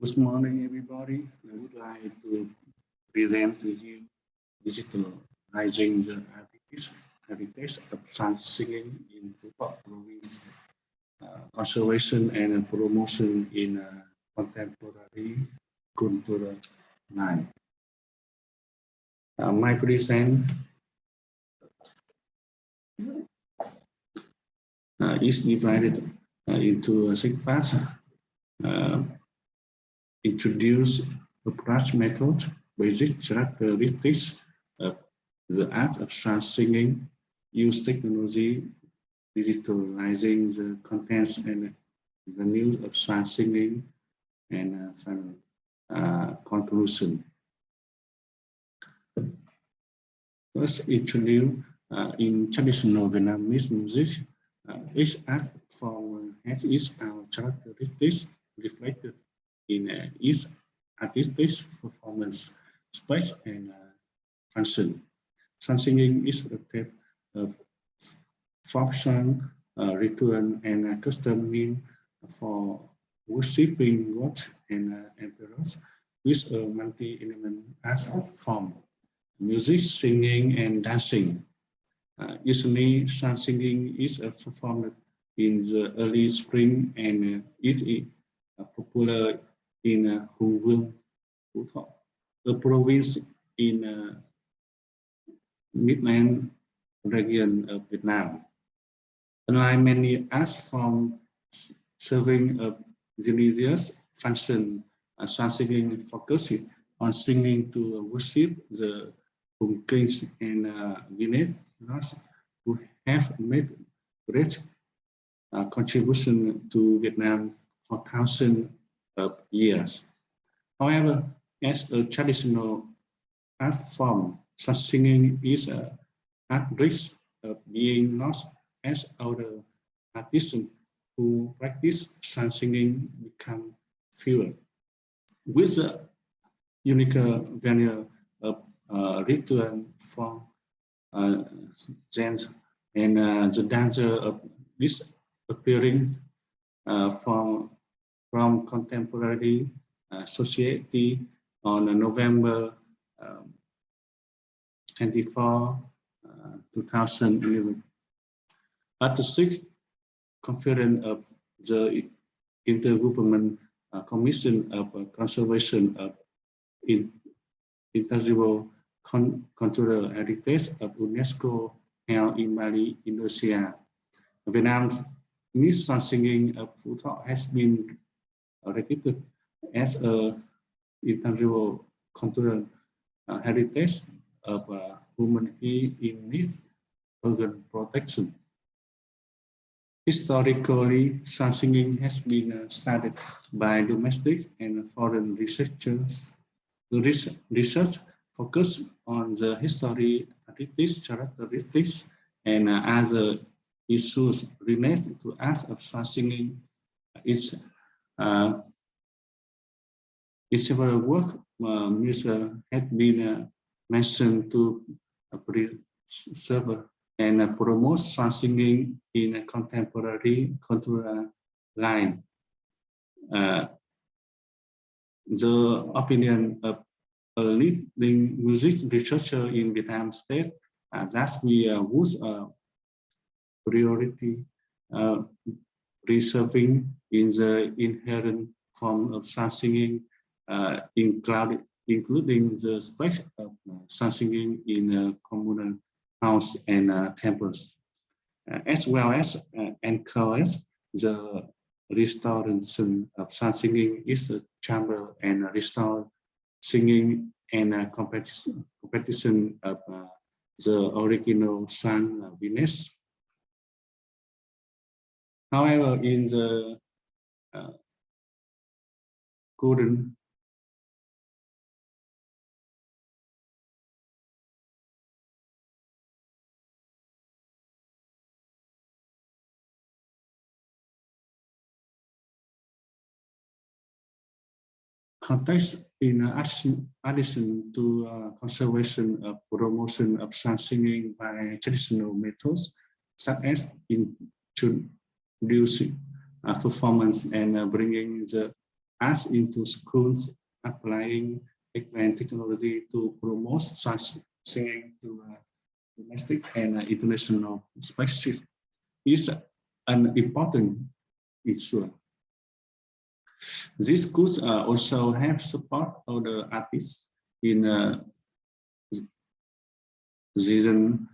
Good morning, everybody. I would like to present to you digitalizing the heritage of sound singing in Phu Tho province, conservation and promotion in contemporary cultural line. My present is divided into 6 parts. Introduce approach method, basic characteristics of the art of sound singing, use technology, digitalizing the contents and venues of sound singing, and conclusion. First, introduce in traditional Vietnamese music, each art form has its own characteristics reflected in each artistic performance, space, and function. Sound singing is a type of folk song, ritual, and custom mean for worshipping gods and emperors with a multi-element art form, music, singing, and dancing. Usually, sound singing is performed in the early spring and it is popular in Phu Tho, a province in Midland region of Vietnam. Unlike many arts forms serving a religious function, sound singing focuses on singing to worship the kings and Venus gods who have made great contribution to Vietnam for thousands of years. However, as a traditional art form, such singing is at risk of being lost as other artisans who practice sound singing become fewer. With the unique venue of ritual form, dance, and the danger of disappearing from contemporary society on November 24, 2011. At the 6th Conference of the Intergovernmental Commission of Conservation of Intangible Cultural Heritage of UNESCO held in Bali, Indonesia, Vietnam's sound singing of Phu Tho has been recognized as a intangible cultural heritage of humanity in need organ protection. Historically, sound singing has been studied by domestic and foreign researchers. The research focused on the history, heritage, characteristics, and other issues related to acts of sound singing. Its several work had been mentioned to preserve and promote sound singing in a contemporary cultural line. The opinion of a leading music researcher in Vietnam states that we would priority preserving in the inherent form of sound singing, including the space of sound singing in communal house and temples, as well as encourage the restoration of sound singing is a chamber and restore singing and competition of the original sound Venus. However, in the current context, in addition to conservation of promotion of sound singing by traditional methods, such as introducing performance and bringing the arts into schools, applying advanced technology to promote such singing to domestic and international spaces is an important issue. These schools also have support of the artists in season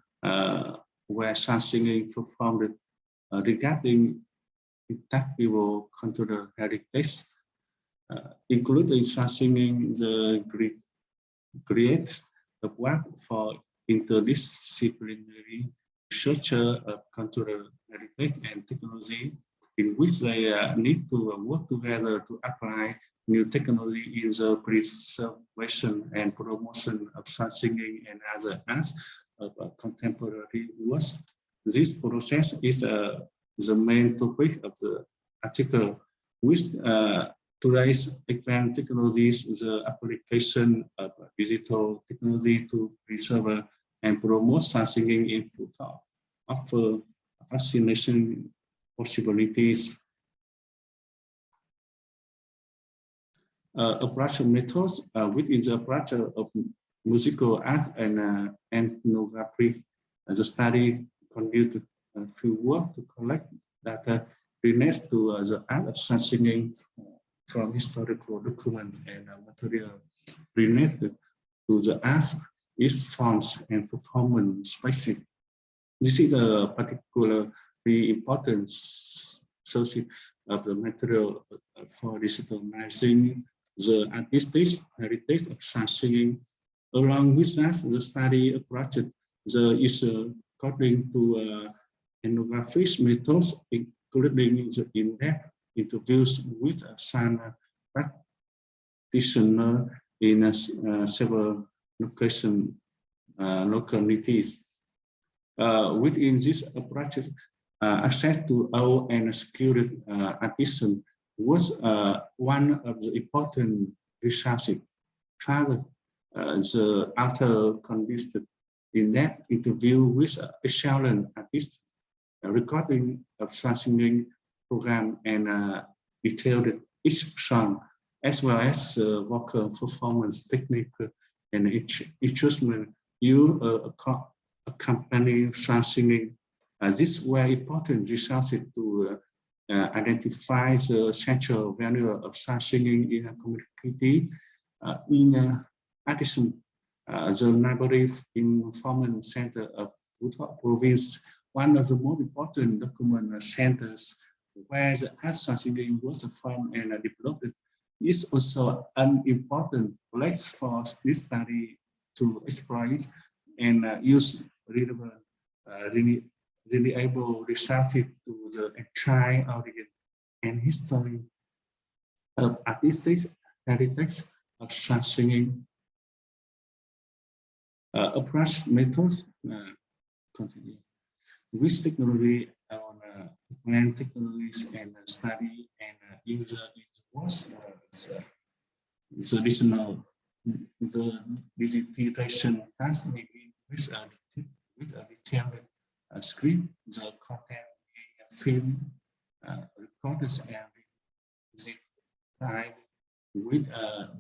where such singing performed regarding intangible cultural heritage, including such singing the create a work for interdisciplinary research of cultural heritage and technology, in which they need to work together to apply new technology in the preservation and promotion of such singing and other arts of contemporary works. This process is the main topic of the article, which today's advanced technologies, the application of digital technology to preserve and promote such singing in Phu Tho offer fascinating possibilities. Approach methods within the approach of musical arts and ethnography. The study conducted field work to collect data related to the art of such singing from historical documents and material related to the arts, its forms and performance spaces. This is a particularly important source of the material for digitalizing the artistic heritage of such singing. Along with that, the study approached the issue according to ethnographic methods, including the in-depth interviews with some practitioners in several localities. Within this approach, access to all and skilled artisans was one of the important resources. Further, the author conducted in-depth interview with excellent artists, recording of such singing program and detailed each song, as well as vocal performance technique and instrument used accompanying such singing. These were important resources to identify the central value of such singing in a community. In addition, the neighboring informant center of Phu Tho province, one of the most important document centers where the art such singing was formed and developed, is also an important place for this study to explore and use reliable resources to the entire audience and history of artistic heritage of such singing. Approach methods continue. Which technology on plan technologies and study and user was traditional. The digitization task begin with a detailed script, the content being film, recorded and digitized will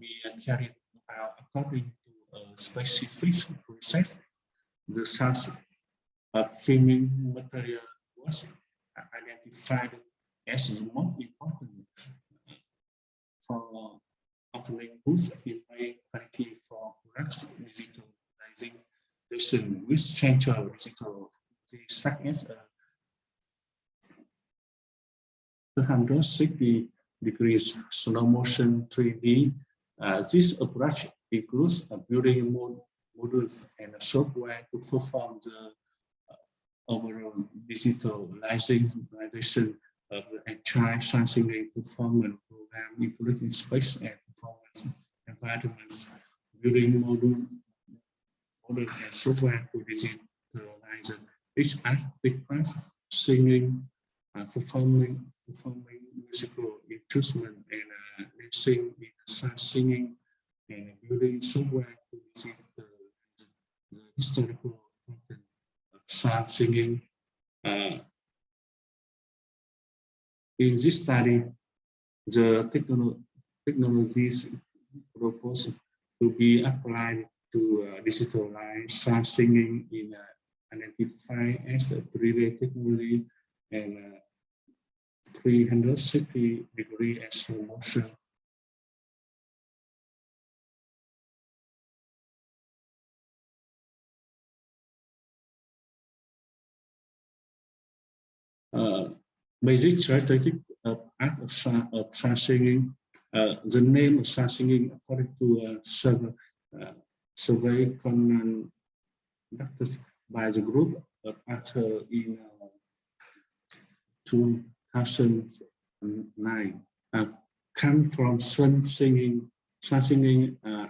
be carried out according to a specific process. The source of filming material was identified as the most important for offering boost in high quality for products digitalizing with central digital such as 260 degrees slow motion 3D. This approach includes building modules and software to perform the overall digitalizing of the entire sensing performance program, including space and performance environments, building modules and software to digitalize each aspect, singing, performing musical instrument and mixing singing and building software to visit the historical content of sound singing. In this study, the technologies proposed to be applied to digitalize sound singing in identified as a relay technology and 360-degree and slow motion. Basic characteristic of art of sound singing. The name of sound singing, according to a survey conducted by the group of actors in 2009, come from sound singing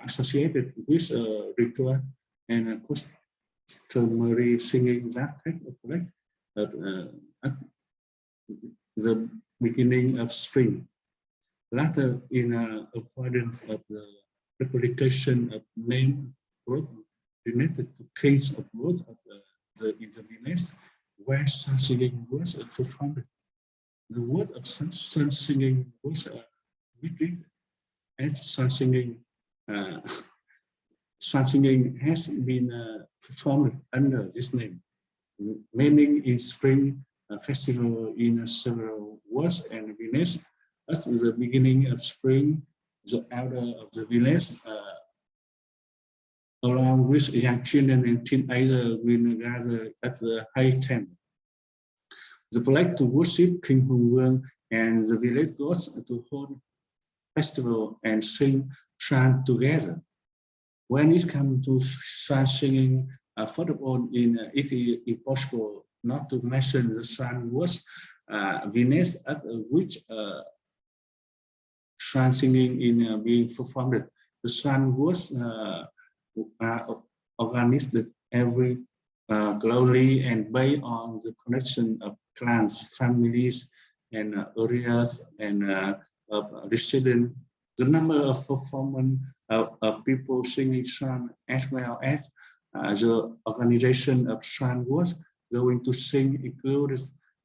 associated with ritual and customary singing that take place at the beginning of spring. Later, in avoidance of the replication of name group related to case of growth of in the village where sound singing was performed. The word of sound singing was repeated as sound singing. Sound singing has been performed under this name, meaning in spring festival in several wards and villages. At the beginning of spring, the elder of the village, along with young children and teenagers, will gather at the high temple. The place to worship King Nguyen and the village gods to hold festival and sing chant together. When it comes to sound singing, first of all, it is impossible not to mention the sound words village at which sound singing in being performed. The sound words are organized every globally and based on the connection of clans, families, and areas and residents. The number of performance of people singing song as well as the organization of song was going to sing included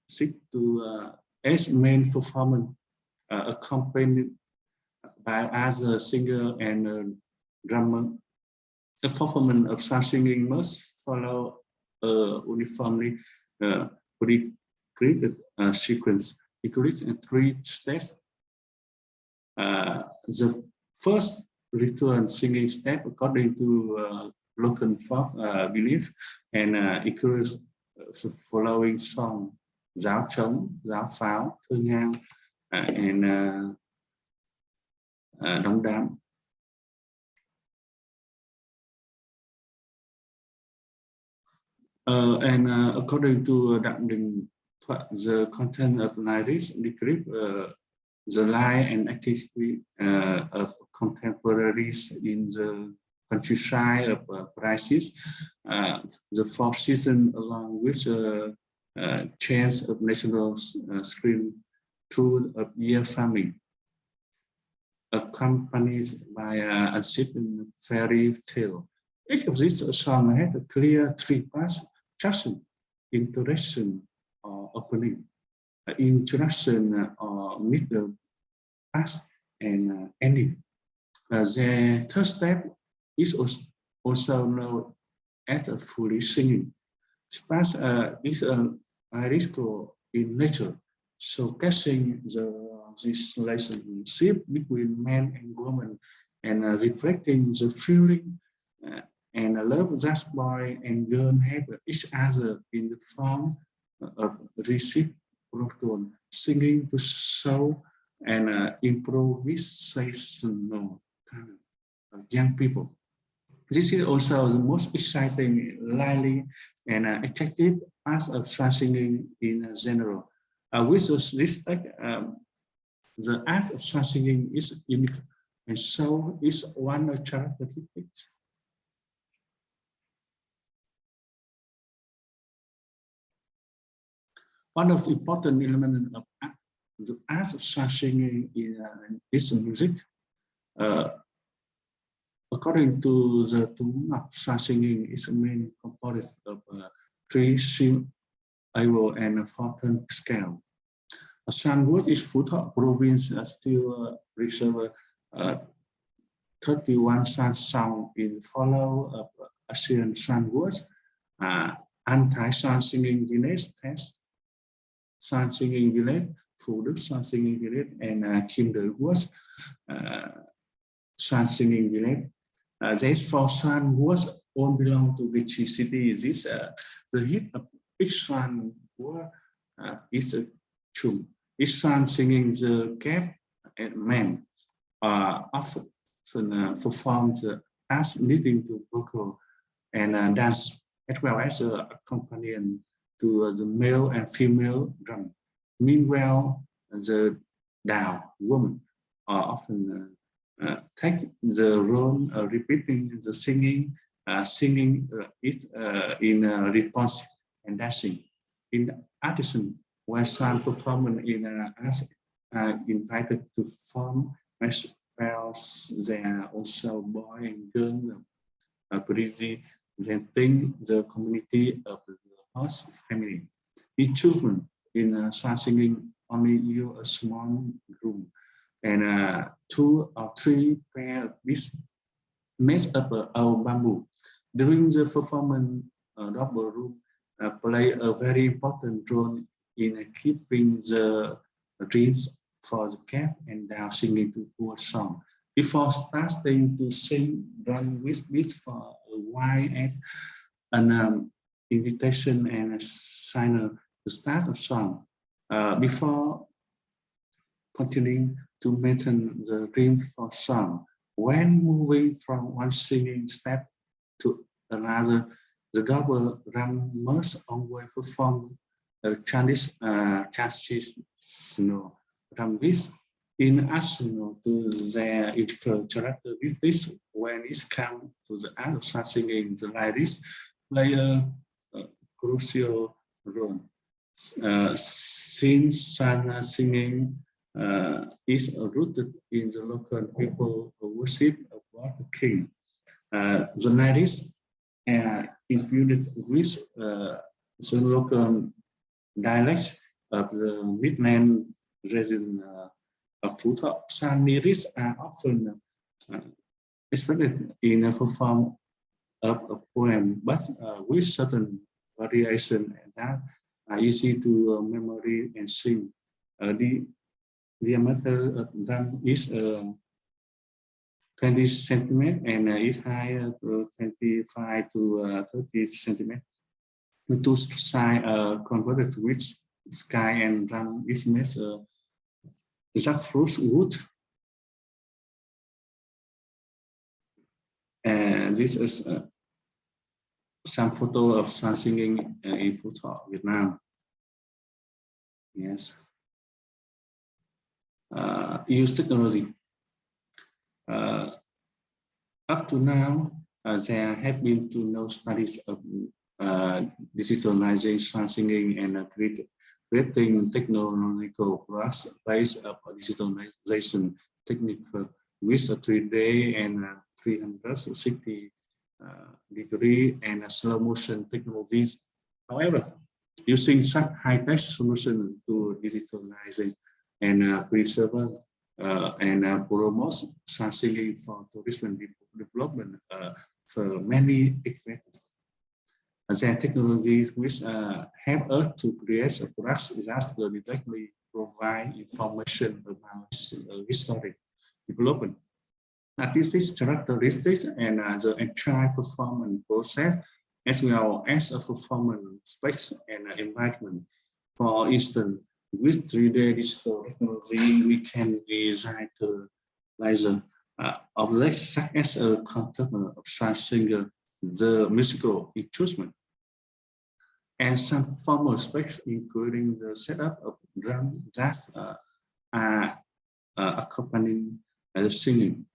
6 to 8 main performance accompanied by other singer and drummer. The performance of sound singing must follow a uniformly pre-created sequence, including 3 steps. The first ritual singing step, according to local folk belief, and includes the following song: Giáo trống, giáo pháo, thơ ngang, and đóng đám. According to Đinh, the content of lyrics describe the life and activity of contemporaries in the countryside of Paris, the 4 seasons, along with the change of national screen through a year family, accompanied by a unseen fairy tale. Each of these songs had a clear 3 parts: introduction, introduction or opening, introduction or middle, pass, and ending. The third step is also known as a fully singing. This pass is lyrical in nature, showcasing this relationship between man and woman and reflecting the feeling and love that boy and girl have each other in the form of reciprocal singing to show and improvisational talent of young people. This is also the most exciting, lively, and attractive part of sound singing in general. With this fact, the art of sound singing is unique, and so is one of characteristics. One of the important elements of the art of sound singing is music. According to the tune of sound singing, is mainly composed of 3 syllable and 4-tone scale. A sound word is Phu Tho province still preserve 31 Xoan song in follow of Asian Xoan words, Anti-Xoan singing village, test Xoan singing village, Phu Tho Xoan singing village, and Kinder words, Xoan singing village. These four Xoan words all belong to which city? This the hit of each Xoan word is a chum. Each Xoan singing the cap and man often perform the task leading to vocal and dance, as well as accompaniment to the male and female drum. Meanwhile, the Dao woman often takes the role of repeating the singing, it in response and dancing. In addition, when some performers in invited to perform as well, there are also boy and girl representing the community of the host family. Each children in Xoan singing only use a small room and 2 or 3 pair of beads made of old bamboo. During the performance, double room play a very important role in keeping the rhythms for the cat and Dao singing to poor song. Before starting to sing, drum with beats for a while as an invitation and a signal to start a song. Before continuing to maintain the rhythm for song, when moving from one singing step to another, the double drum must always perform a transitional drum beat in addition to their individual characteristics. When it comes to the art of Xoan singing, the lyrics play a crucial role. Since Xoan singing is rooted in the local people worship of the king, the lyrics included with the local dialects of the Midland region of Phu Tho. Some lyrics are often expressed in a form of a poem, but with certain variation that are easy to memory and sing. The diameter of them is 20 centimeters and is higher to 25 to 30 centimeters. The two sides are converted with sky and drum is made jackfruit wood. And this is some photo of Xoan singing in Phu Tho, Vietnam. Yes. Use technology. Up to now, there have been no studies of digitalizing Xoan singing and creating technological products based on digitalization technique with a 3D and 360 degree and slow motion technologies. However, using such high-tech solutions to digitalizing and preserve and promote Xoan singing for tourism development for many experts. Their technologies which help us to create products that directly provide information about historic development, artistic characteristics, and the entire performance process, as well as a performance space and environment. For instance, with 3D digital technology, we can design the laser objects such as a container of Xoan singer, the musical instrument, and some formal specs, including the setup of drum that are accompanying the singing.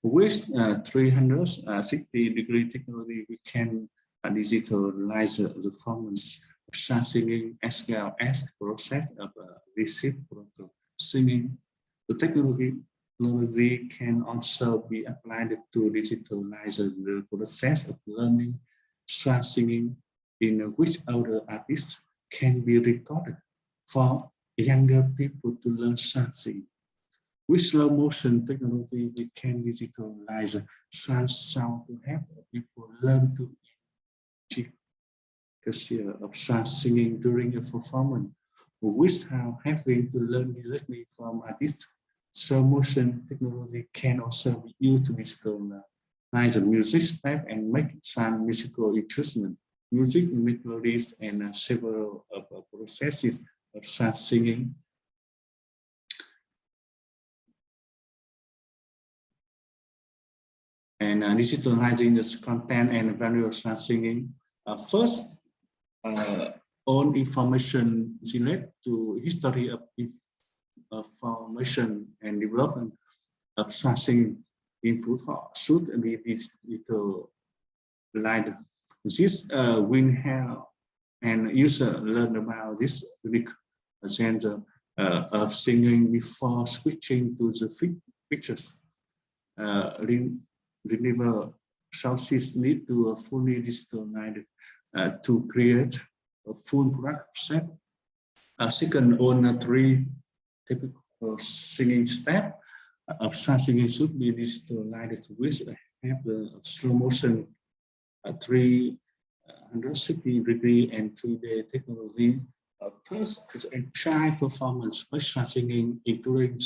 With 360-degree technology, we can digitalize the performance of Xoan singing as well as the process of reciprocal singing. The technology can also be applied to digitalize the process of learning Xoan singing, in which older artists can be recorded for younger people to learn Xoan singing. With slow motion technology, we can digitalize sound to help people learn to of singing during a performance without having to learn directly from artists. Slow motion technology can also be used to digitalize the music step and make sound musical instrument, music melodies, and several processes of sound singing. And digitalizing the content and value of sound singing. First, all information related to history of formation and development of sound singing in Phu Tho should be digitalized. This will help and user learn about this unique genre of singing before switching to the pictures. Renewable sources need to fully digitalize to create a full product set. Second, on 3 typical singing steps of sound singing should be digitalized with have the slow motion 360-degree and 3D technology. Thus, the entire performance by sound singing including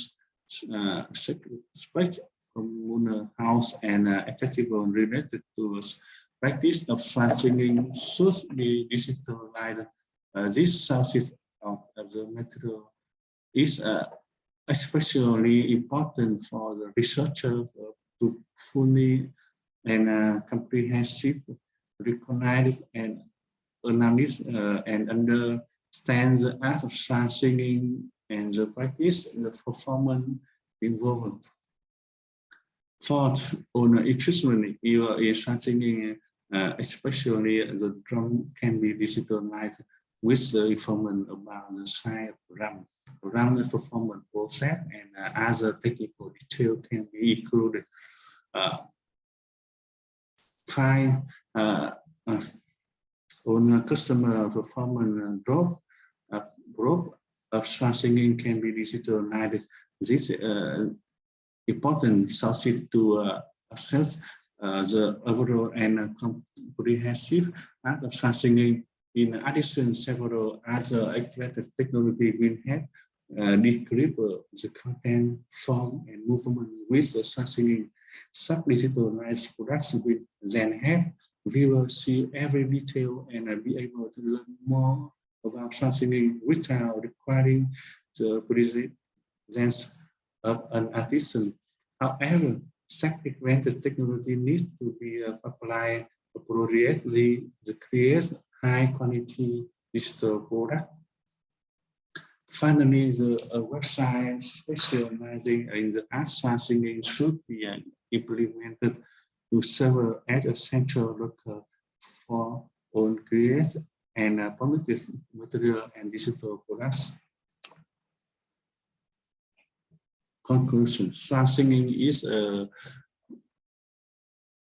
speech, communal house, and festival related to practice of sound singing should be digitalized. This sources of the material is especially important for the researcher to fully and comprehensive recognize and analyze and understand the art of sound singing and the practice the performance involved. Fourth, on instrument is sound singing, especially the drum can be digitalized with the information about the side drum performance process, and other technical details can be included. Five, on customer performance group of sound singing can be digitalized. This important sources to assess the overall and comprehensive art of sound singing. In addition, several other accurate technology will help decrypt the content, form, and movement with the sound singing. Such digitalized products will then help viewers see every detail and be able to learn more about sound singing without requiring the presence of an artisan. However, such advanced technology needs to be applied appropriately to create high-quality digital product. Finally, the website specializing in the art sound singing should be implemented to serve as a central local for all create and public material and digital products. Conclusion: sound singing is a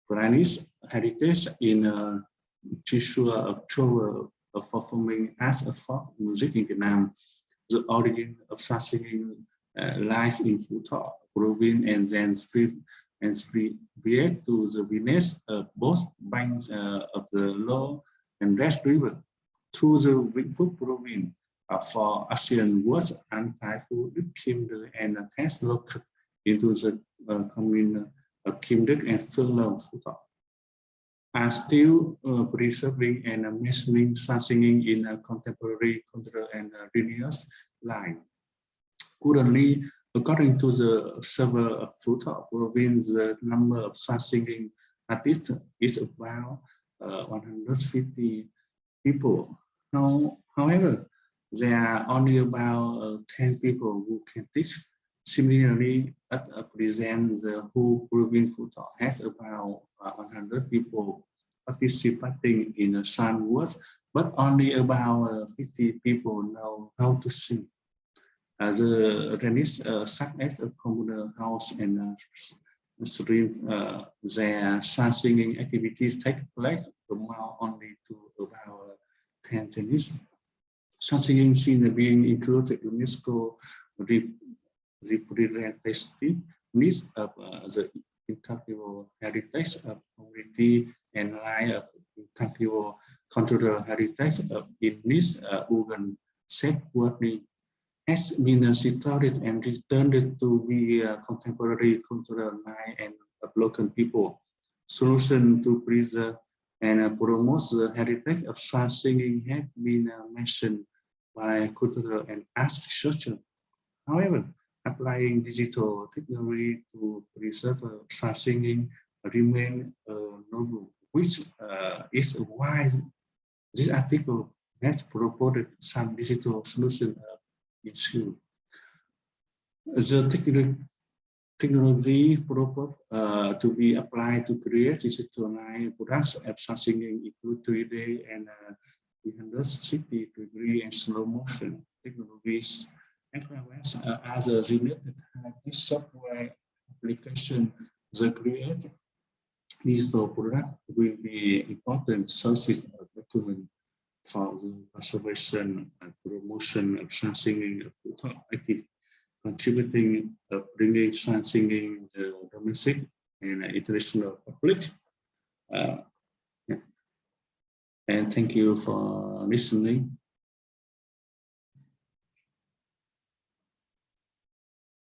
Chinese heritage in a tissue of performing as a folk music in Vietnam. The origin of sound singing lies in Phu Tho province and then spread to the village of both banks of the Low and Red River through the Vĩnh Phúc province. For Asian words, Untitled Chapter and test located into the commune of Kim Đức and Phương Long, Phu Tho, are still preserving and mastering sound singing in a contemporary cultural and religious line. Currently, according to the server of Phu Tho province, the number of sound singing artists is about 150 people. However, there are only about 10 people who can teach. Similarly, at present, the whole province Phu Tho has about 100 people participating in the sound works, but only about 50 people know how to sing. The Renis such as a communal house and streams, their sound singing activities take place amount only to about 10 tennis. Sound singing scene being included UNESCO the prerequisite needs of the intangible heritage of community and line of intangible cultural heritage of in this organ set wording has been situated and returned to be contemporary cultural line and of local people. Solution to preserve and promote the heritage of Xoan singing has been mentioned by cultural and arts researchers. However, applying digital technology to preserve Xoan singing remain novel, which is why this article has proposed some digital solution issue. The technology proposed to be applied to create digital line products of Xoan singing include 3D and 360-degree and slow motion technologies, as well as other related this software application. The create digital product will be important sources of document for the preservation and promotion of Xoan singing of Phu Tho active, contributing bringing Xoan singing the domestic and international public. Yeah. And thank you for listening.